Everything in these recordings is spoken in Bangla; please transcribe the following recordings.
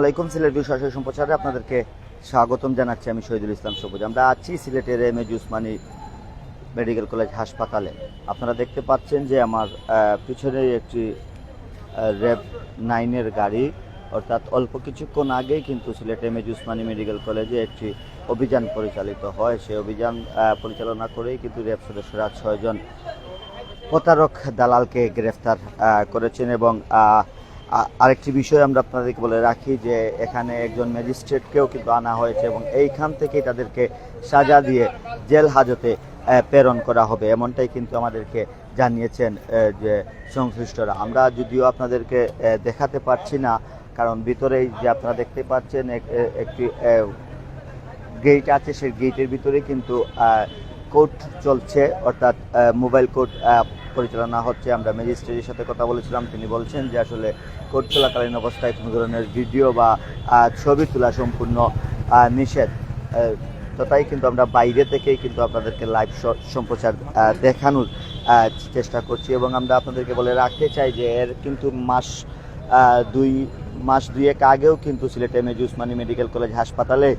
আলাইকুম। সিলেট ভিউ সরাসরি সম্প্রচারে আপনাদেরকে স্বাগতম জানাচ্ছি। আমি শহীদুল ইসলাম সবুজ। আমরা আছি সিলেটের এম.এ উসমানী মেডিকেল কলেজ হাসপাতালে। আপনারা দেখতে পাচ্ছেন যে আমার পিছনেই একটি র্যাব 9-এর গাড়ি, অর্থাৎ অল্প কিছুক্ষণ আগেই কিন্তু সিলেট এম.এ উসমানী মেডিকেল কলেজে একটি অভিযান পরিচালিত হয়। সেই অভিযান পরিচালনা করেই কিন্তু র্যাব সদস্যরা 6 জন প্রতারক দালালকে গ্রেফতার করেছেন। এবং আরেকটি বিষয় আমরা আপনাদেরকে বলে রাখি যে এখানে একজন ম্যাজিস্ট্রেটকেও কিন্তু আনা হয়েছে এবং এইখান থেকেই তাদেরকে সাজা দিয়ে জেল হাজতে প্রেরণ করা হবে, এমনটাই কিন্তু আমাদেরকে জানিয়েছেন যে সংশ্লিষ্টরা। আমরা যদিও আপনাদেরকে দেখাতে পারছি না, কারণ ভিতরেই যে আপনারা দেখতে পাচ্ছেন একটি গেট আছে, সেই গেটের ভিতরে কিন্তু কোর্ট চলছে, অর্থাৎ মোবাইল কোর্ট পরিচালনা হচ্ছে। আমরা ম্যাজিস্ট্রেটের সাথে কথা বলেছিলাম, তিনি বলছেন যে আসলে কোর্ট চলাকালীন অবস্থায় কোনো ধরনের ভিডিও বা ছবি তোলা সম্পূর্ণ নিষেধ। তো তাই কিন্তু আমরা বাইরে থেকেই কিন্তু আপনাদেরকে লাইভ সম্প্রচার দেখানোর চেষ্টা করছি। এবং আমরা আপনাদেরকে বলে রাখতে চাই যে এর কিন্তু মাস দুয়েক আগেও কিন্তু সিলেট এম.এ উসমানী মেডিকেল কলেজ হাসপাতালে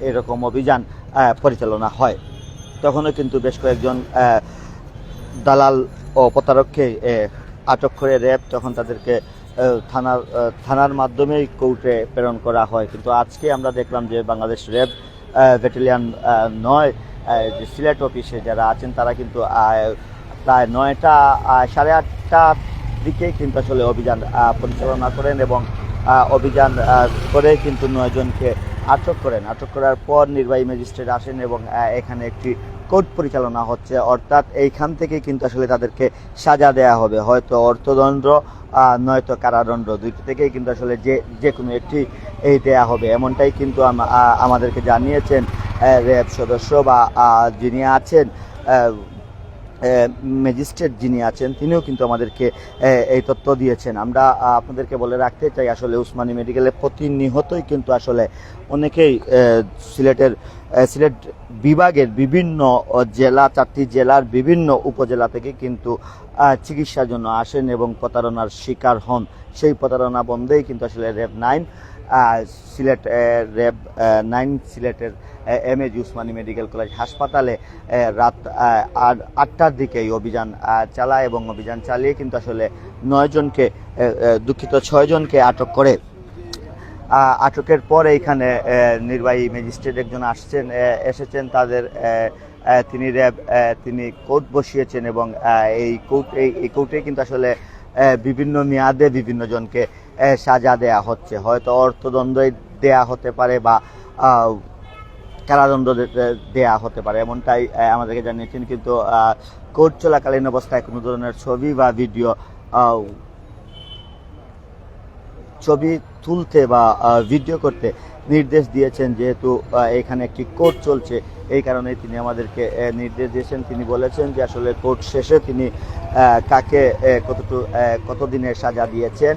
এরকম অভিযান পরিচালনা হয়। তখনও কিন্তু বেশ কয়েকজন দালাল ও প্রতারককে আটক করে র্যাব তখন তাদেরকে থানার মাধ্যমেই কোর্টে প্রেরণ করা হয়। কিন্তু আজকে আমরা দেখলাম যে বাংলাদেশ র্যাব ব্যাটালিয়ন 9 যে সিলেট অফিসে যারা আছেন তারা কিন্তু প্রায় 9টা 8:30টার দিকেই কিন্তু আসলে অভিযান পরিচালনা করেন এবং অভিযান করে কিন্তু 9 জনকে আটক করেন। আটক করার পর নির্বাহী ম্যাজিস্ট্রেট আসেন এবং এখানে একটি কোর্ট পরিচালনা হচ্ছে, অর্থাৎ এইখান থেকে কিন্তু আসলে তাদেরকে সাজা দেয়া হবে, হয়তো অর্থদণ্ড নয়তো কারাদণ্ড, দুইটি থেকেই কিন্তু আসলে যে কোনো একটি দেয়া হবে, এমনটাই কিন্তু আমাদেরকে জানিয়েছেন র্যাব সদস্য বা যিনি আছেন ম্যাজিস্ট্রেট যিনি আছেন, তিনিও কিন্তু আমাদেরকে এই তথ্য দিয়েছেন। আমরা আপনাদেরকে বলে রাখতে চাই আসলে উসমানী মেডিকেলে প্রতিনিয়তই কিন্তু আসলে অনেকেই সিলেট বিভাগের বিভিন্ন জেলা, 4টি জেলার বিভিন্ন উপজেলা থেকে কিন্তু চিকিৎসার জন্য আসেন এবং প্রতারণার শিকার হন। সেই প্রতারণা বন্ধেই কিন্তু আসলে সিলেটের এম.এ উসমানী মেডিকেল কলেজ হাসপাতালে রাত 8টার দিকে এই অভিযান চালায় এবং অভিযান চালিয়ে কিন্তু আসলে 6 জনকে আটক করে। আটকের পর এইখানে নির্বাহী ম্যাজিস্ট্রেট একজন এসেছেন তাদের, তিনি কোর্ট বসিয়েছেন এবং এই কোর্টে কিন্তু আসলে বিভিন্ন মেয়াদে বিভিন্ন জনকে সাজা দেয়া হচ্ছে, হয়তো অর্থদণ্ড দেয়া হতে পারে বা কারাদণ্ড দেয়া হতে পারে, এমনটাই আমাদেরকে জানিয়েছেন। কিন্তু কোর্ট চলাকালীন অবস্থায় কোনো ধরনের ছবি বা ভিডিও তুলতে বা ভিডিও করতে নির্দেশ দিয়েছেন। যেহেতু এখানে একটি কোর্ট চলছে, এই কারণে তিনি আমাদেরকে নির্দেশ দিয়েছেন। তিনি বলেছেন যে আসলে কোর্ট শেষে তিনি কাকে কতদিনের সাজা দিয়েছেন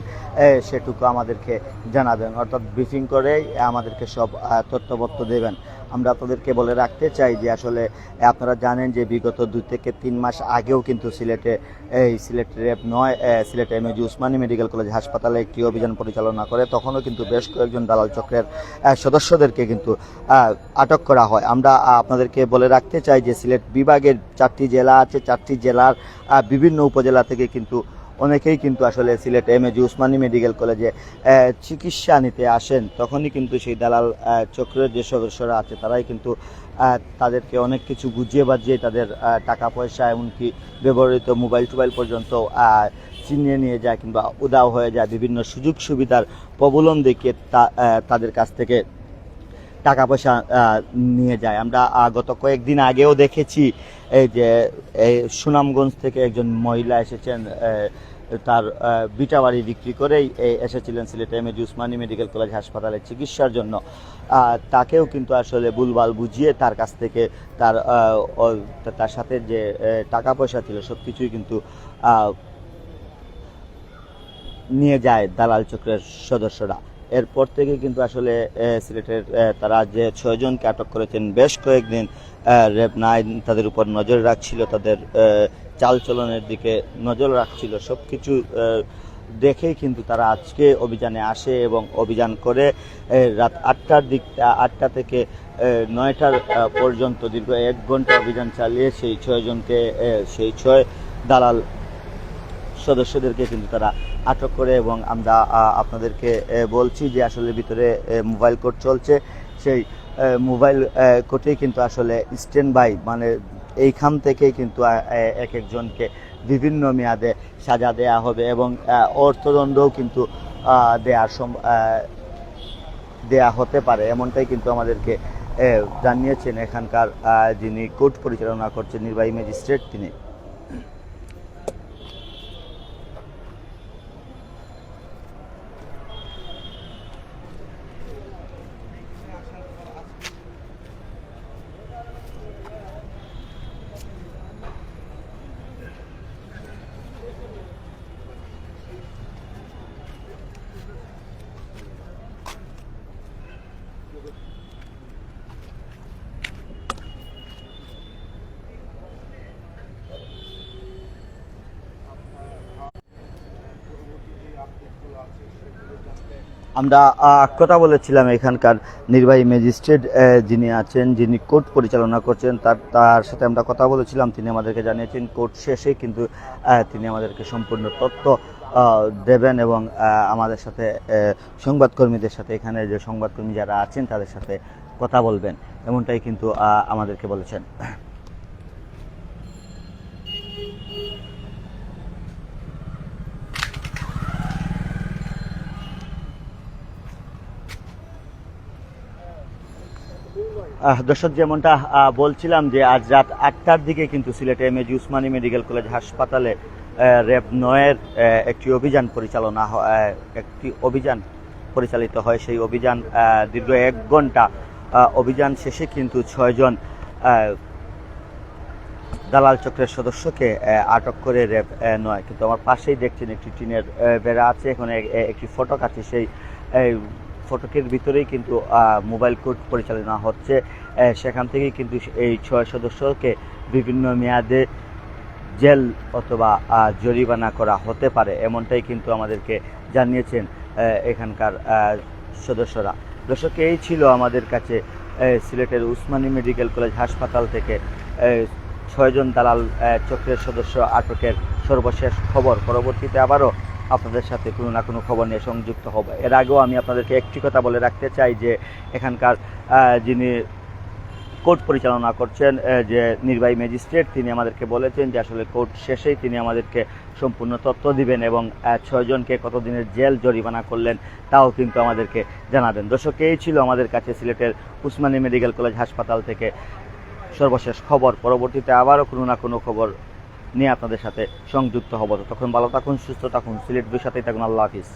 সেটুকু আমাদেরকে জানাবেন, অর্থাৎ ব্রিফিং করে আমাদেরকে সব তথ্যপত্র দেবেন। আমরা আপনাদেরকে বলে রাখতে চাই যে আসলে আপনারা জানেন যে বিগত 2 থেকে 3 মাস আগেও কিন্তু সিলেট র্যাব 9 সিলেট এম.এ উসমানী মেডিকেল কলেজ হাসপাতালে একটি অভিযান পরিচালনা করে, তখনও কিন্তু বেশ কয়েকজন দালাল চক্রের সদস্যদেরকে কিন্তু আটক করা হয়। আমরা আপনাদেরকে বলে রাখতে চাই যে সিলেট বিভাগের 4টি জেলা আছে, 4টি জেলার বিভিন্ন উপজেলা থেকে কিন্তু অনেকেই কিন্তু আসলে সিলেট এম.এ উসমানী মেডিকেল কলেজে চিকিৎসা নিতে আসেন। তখনই কিন্তু সেই দালাল চক্রের যে সদস্যরা আছে তারাই কিন্তু তাদেরকে অনেক কিছু বুঝিয়ে বাজিয়ে তাদের টাকা পয়সা, এমনকি ব্যবহৃত মোবাইল টোবাইল পর্যন্ত ছিনিয়ে নিয়ে যায় কিংবা উধাও হয়ে যায়। বিভিন্ন সুযোগ সুবিধার প্রবলন দেখিয়ে তাদের কাছ থেকে টাকা পয়সা নিয়ে যায়। আমরা গত কয়েকদিন আগেও দেখেছি এই যে সুনামগঞ্জ থেকে একজন মহিলা এসেছেন, তার বিটা বাড়ি বিক্রি করেই এসেছিলেন সিলেট এম.এ উসমানী মেডিকেল কলেজ হাসপাতালে চিকিৎসার জন্য। তাকেও কিন্তু আসলে ভুলভাল বুঝিয়ে তার কাছ থেকে তার সাথে যে টাকা পয়সা ছিল সব কিছুই কিন্তু নিয়ে যায় দালাল চক্রের সদস্যরা। এরপর থেকে কিন্তু আসলে সিলেটের তারা যে 6 জনকে আটক করেছেন, বেশ কয়েকদিন র্যাব 9 তাদের উপর নজর রাখছিল, তাদের চালচলনের দিকে নজর রাখছিল, সব কিছু দেখেই কিন্তু তারা আজকে অভিযানে আসে এবং অভিযান করে রাত 8টা থেকে 9টা পর্যন্ত দীর্ঘ 1 ঘন্টা অভিযান চালিয়ে সেই 6 জনকে সেই 6 দালাল সদস্যদেরকে কিন্তু তারা আটক করে। এবং আমরা আপনাদেরকে বলছি যে আসলে ভিতরে মোবাইল কোর্ট চলছে, সেই মোবাইল কোর্টেই কিন্তু আসলে স্ট্যান্ড বাই, মানে এইখান থেকেই কিন্তু এক একজনকে বিভিন্ন মেয়াদে সাজা দেয়া হবে এবং অর্থদণ্ডও কিন্তু দেয়া হতে পারে, এমনটাই কিন্তু আমাদেরকে জানিয়েছেন এখানকার যিনি কোর্ট পরিচালনা করছেন নির্বাহী ম্যাজিস্ট্রেট তিনি। আমরা কথা বলেছিলাম এখানকার নির্বাহী ম্যাজিস্ট্রেট যিনি আছেন, যিনি কোর্ট পরিচালনা করছেন, তার সাথে আমরা কথা বলেছিলাম। তিনি আমাদেরকে জানিয়েছেন কোর্ট শেষে কিন্তু তিনি আমাদেরকে সম্পূর্ণ তথ্য দেবেন এবং আমাদের সাথে সংবাদকর্মীদের সাথে, এখানে যে সংবাদকর্মী যারা আছেন তাদের সাথে কথা বলবেন, এমনটাই কিন্তু আমাদেরকে বলেছেন। দর্শক, যেমনটা বলছিলাম যে আজ রাত 8টার দিকে কিন্তু সিলেটে এমএজি উসমানী মেডিকেল কলেজ হাসপাতালে র্যাব 9-এর একটি অভিযান পরিচালিত হয়। সেই অভিযান দীর্ঘ 1 ঘন্টা অভিযান শেষে কিন্তু 6 জন দালাল চক্রের সদস্যকে আটক করে র্যাব 9। কিন্তু আমার পাশেই দেখছেন একটি টিনের বেড়া আছে, এখানে একটি ফটক আছে, সেই ফটকের ভিতরেই কিন্তু মোবাইল কোর্ট পরিচালনা হচ্ছে। সেখান থেকেই কিন্তু এই 6 সদস্যকে বিভিন্ন মেয়াদে জেল অথবা জরিমানা করা হতে পারে, এমনটাই কিন্তু আমাদেরকে জানিয়েছেন এখানকার সদস্যরা। দর্শক, এই ছিল আমাদের কাছে সিলেটের উসমানী মেডিকেল কলেজ হাসপাতাল থেকে 6 জন দালাল চক্রের সদস্য আটকের সর্বশেষ খবর। পরবর্তীতে আবারও আপনাদের সাথে কোনো না কোনো খবর নিয়ে সংযুক্ত হব। এর আগেও আমি আপনাদেরকে একটি কথা বলে রাখতে চাই যে এখানকার যিনি কোর্ট পরিচালনা করছেন যে নির্বাহী ম্যাজিস্ট্রেট, তিনি আমাদেরকে বলেছেন যে আসলে কোর্ট শেষেই তিনি আমাদেরকে সম্পূর্ণ তথ্য দিবেন এবং 6 জনকে কতদিনের জেল জরিমানা করলেন তাও কিন্তু আমাদেরকে জানাবেন। দর্শক, এই ছিল আমাদের কাছে সিলেটের উসমানী মেডিকেল কলেজ হাসপাতাল থেকে সর্বশেষ খবর। পরবর্তীতে আবারও কোনো না কোনো খবর নিয়ে আপনাদের সাথে সংযুক্ত হব। তখন ভালো থাকুন, সুস্থ থাকুন, সিলেট 2 সাথেই থাকুন। আল্লাহ হাফিজ।